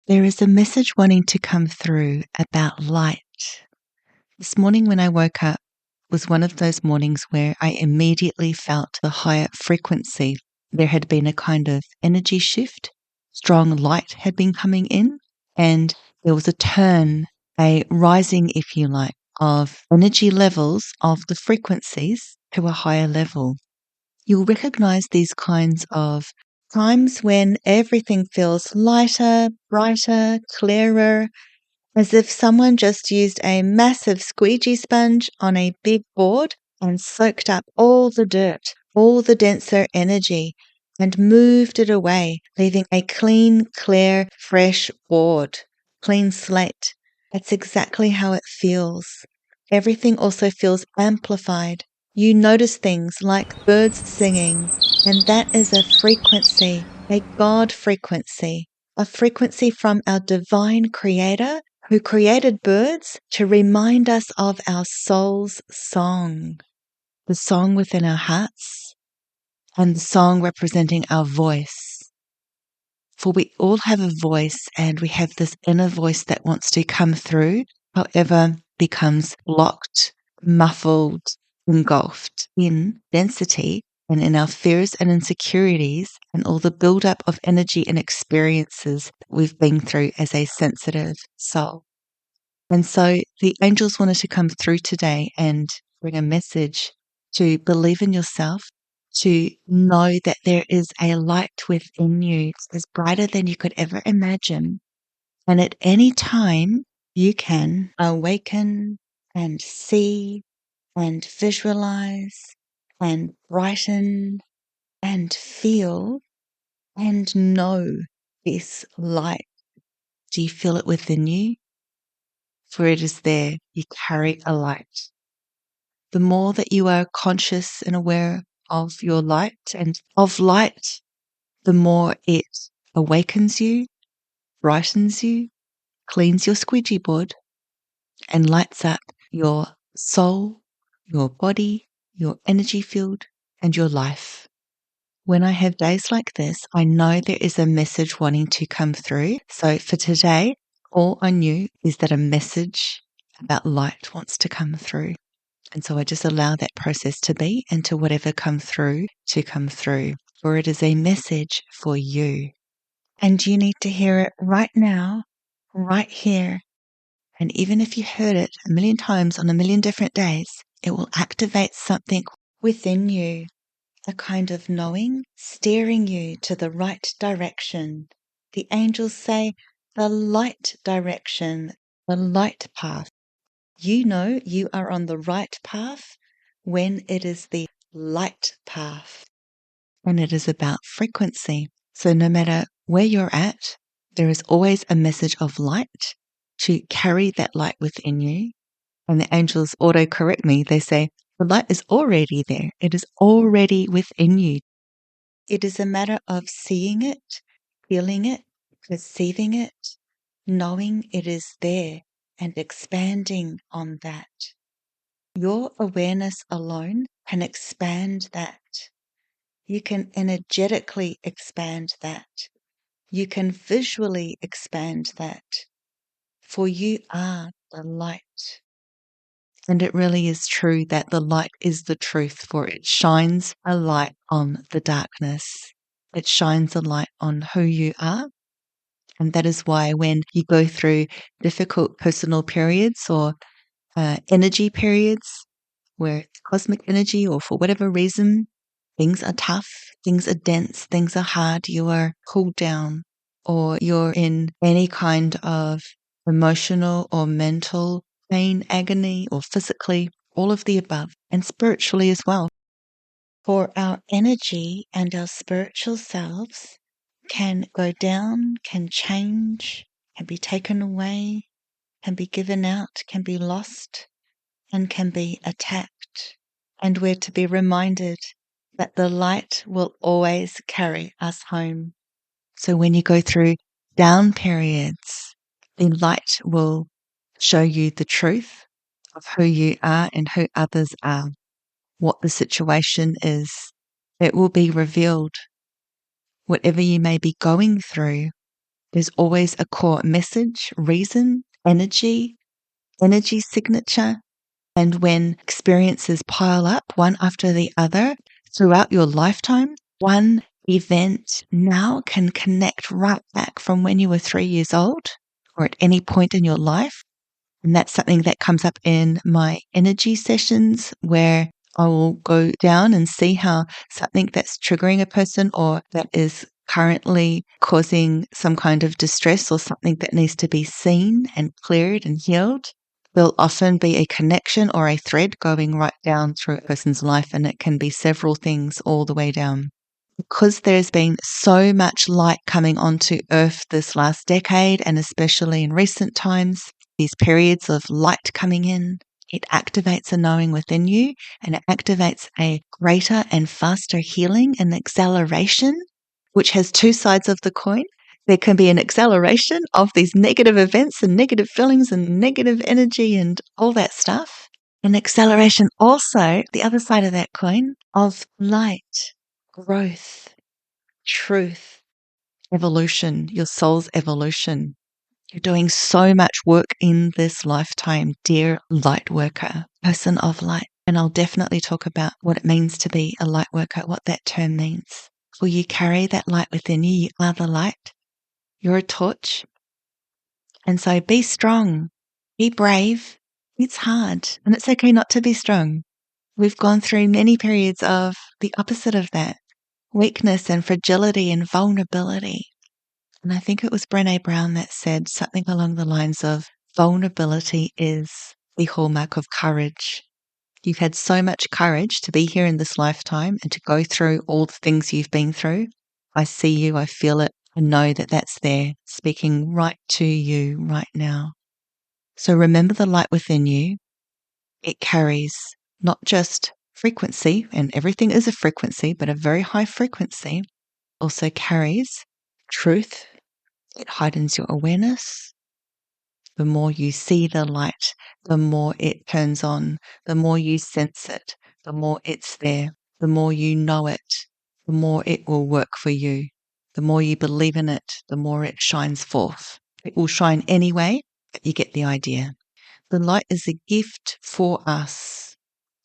There is a message wanting to come through about light. This morning when I woke up was one of those mornings where I immediately felt the higher frequency. There had been a kind of energy shift. Strong light had been coming in, and there was a turn, a rising, if you like, of energy levels of the frequencies to a higher level. You'll recognize these kinds of times when everything feels lighter, brighter, clearer, as if someone just used a massive squeegee sponge on a big board and soaked up all the dirt, all the denser energy, and moved it away, leaving a clean, clear, fresh board, clean slate. That's exactly how it feels. Everything also feels amplified. You notice things like birds singing, and that is a frequency, a God frequency, a frequency from our divine creator who created birds to remind us of our soul's song, the song within our hearts, and the song representing our voice. For we all have a voice, and we have this inner voice that wants to come through, however, becomes blocked, muffled, engulfed in density and in our fears and insecurities and all the buildup of energy and experiences that we've been through as a sensitive soul. And so the angels wanted to come through today and bring a message to believe in yourself, to know that there is a light within you that's brighter than you could ever imagine. And at any time, you can awaken and see and visualize and brighten and feel and know this light. Do you feel it within you? For it is there. You carry a light. The more that you are conscious and aware of your light and of light, the more it awakens you, brightens you, cleans your squeegee board, and lights up your soul, your body, your energy field, and your life. When I have days like this, I know there is a message wanting to come through. So for today, all I knew is that a message about light wants to come through. And so I just allow that process to be and to whatever come through to come through. For it is a message for you. And you need to hear it right now, right here. And even if you heard it a million times on a million different days, it will activate something within you, a kind of knowing, steering you to the right direction. The angels say the light direction, the light path. You know you are on the right path when it is the light path. And it is about frequency. So no matter where you're at, there is always a message of light to carry that light within you. And the angels auto correct me. They say, the light is already there. It is already within you. It is a matter of seeing it, feeling it, perceiving it, knowing it is there and expanding on that. Your awareness alone can expand that. You can energetically expand that. You can visually expand that. For you are the light. And it really is true that the light is the truth, for it shines a light on the darkness. It shines a light on who you are. And that is why when you go through difficult personal periods or energy periods where it's cosmic energy or for whatever reason, things are tough, things are dense, things are hard, you are cooled down, or you're in any kind of emotional or mental pain, agony, or physically, all of the above, and spiritually as well. For our energy and our spiritual selves can go down, can change, can be taken away, can be given out, can be lost, and can be attacked. And we're to be reminded that the light will always carry us home. So when you go through down periods, the light will show you the truth of who you are and who others are, what the situation is. It will be revealed. Whatever you may be going through, There's always a core message, reason, energy signature. And when experiences pile up one after the other throughout your lifetime, one event now can connect right back from when you were 3 years old or at any point in your life. And that's something that comes up in my energy sessions where I will go down and see how something that's triggering a person or that is currently causing some kind of distress or something that needs to be seen and cleared and healed. There'll often be a connection or a thread going right down through a person's life, and it can be several things all the way down. Because there's been so much light coming onto Earth this last decade, and especially in recent times, these periods of light coming in, it activates a knowing within you, and it activates a greater and faster healing and acceleration, which has two sides of the coin. There can be an acceleration of these negative events and negative feelings and negative energy and all that stuff. An acceleration also, the other side of that coin, of light, growth, truth, evolution, your soul's evolution. You're doing so much work in this lifetime, dear light worker, person of light. And I'll definitely talk about what it means to be a light worker, what that term means. For you carry that light within you. You are the light. You're a torch. And so be strong, be brave. It's hard, and it's okay not to be strong. We've gone through many periods of the opposite of that, weakness and fragility and vulnerability. And I think it was Brené Brown that said something along the lines of vulnerability is the hallmark of courage. You've had so much courage to be here in this lifetime and to go through all the things you've been through. I see you, I feel it. I know that that's there, speaking right to you right now. So remember the light within you. It carries not just frequency, and everything is a frequency, but a very high frequency. Also carries truth. It heightens your awareness. The more you see the light, the more it turns on. The more you sense it, the more it's there. The more you know it, the more it will work for you. The more you believe in it, the more it shines forth. It will shine anyway, but you get the idea. The light is a gift for us.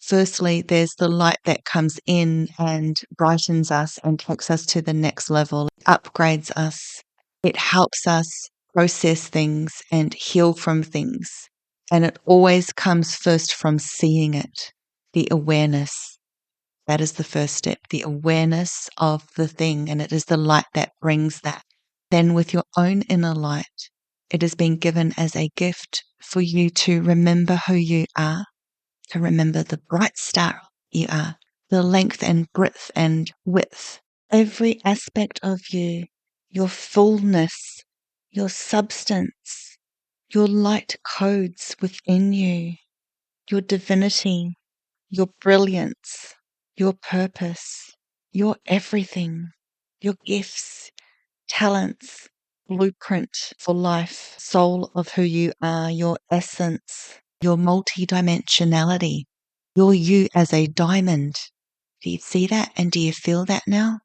Firstly, there's the light that comes in and brightens us and takes us to the next level, upgrades us. It helps us process things and heal from things. And it always comes first from seeing it, the awareness. That is the first step, the awareness of the thing, and it is the light that brings that. Then with your own inner light, it has been given as a gift for you to remember who you are, to remember the bright star you are, the length and breadth and width, every aspect of you, your fullness, your substance, your light codes within you, your divinity, your brilliance, your purpose, your everything, your gifts, talents, blueprint for life, soul of who you are, your essence, your multidimensionality, your you as a diamond. Do you see that and do you feel that now?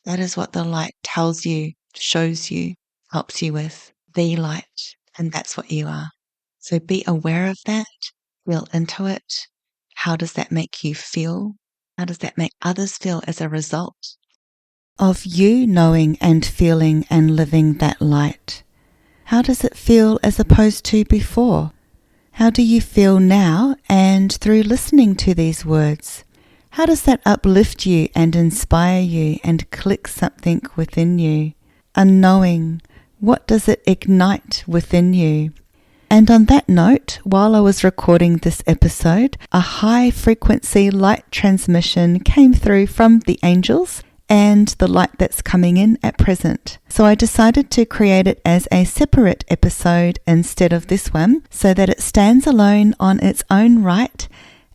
That is what the light tells you, shows you, helps you with, the light, and that's what you are. So be aware of that, feel into it. How does that make you feel? How does that make others feel as a result of you knowing and feeling and living that light? How does it feel as opposed to before? How do you feel now and through listening to these words? How does that uplift you and inspire you and click something within you? A knowing, what does it ignite within you? And on that note, while I was recording this episode, a high frequency light transmission came through from the angels and the light that's coming in at present. So I decided to create it as a separate episode instead of this one, so that it stands alone on its own right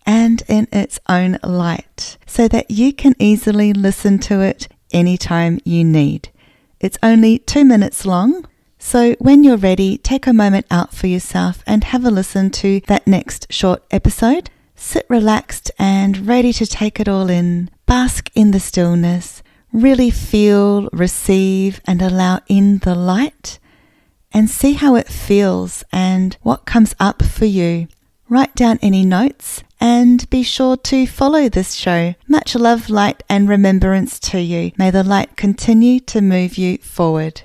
and in its own light, so that you can easily listen to it anytime you need. It's only 2 minutes long. So when you're ready, take a moment out for yourself and have a listen to that next short episode. Sit relaxed and ready to take it all in. Bask in the stillness. Really feel, receive, and allow in the light and see how it feels and what comes up for you. Write down any notes and be sure to follow this show. Much love, light, and remembrance to you. May the light continue to move you forward.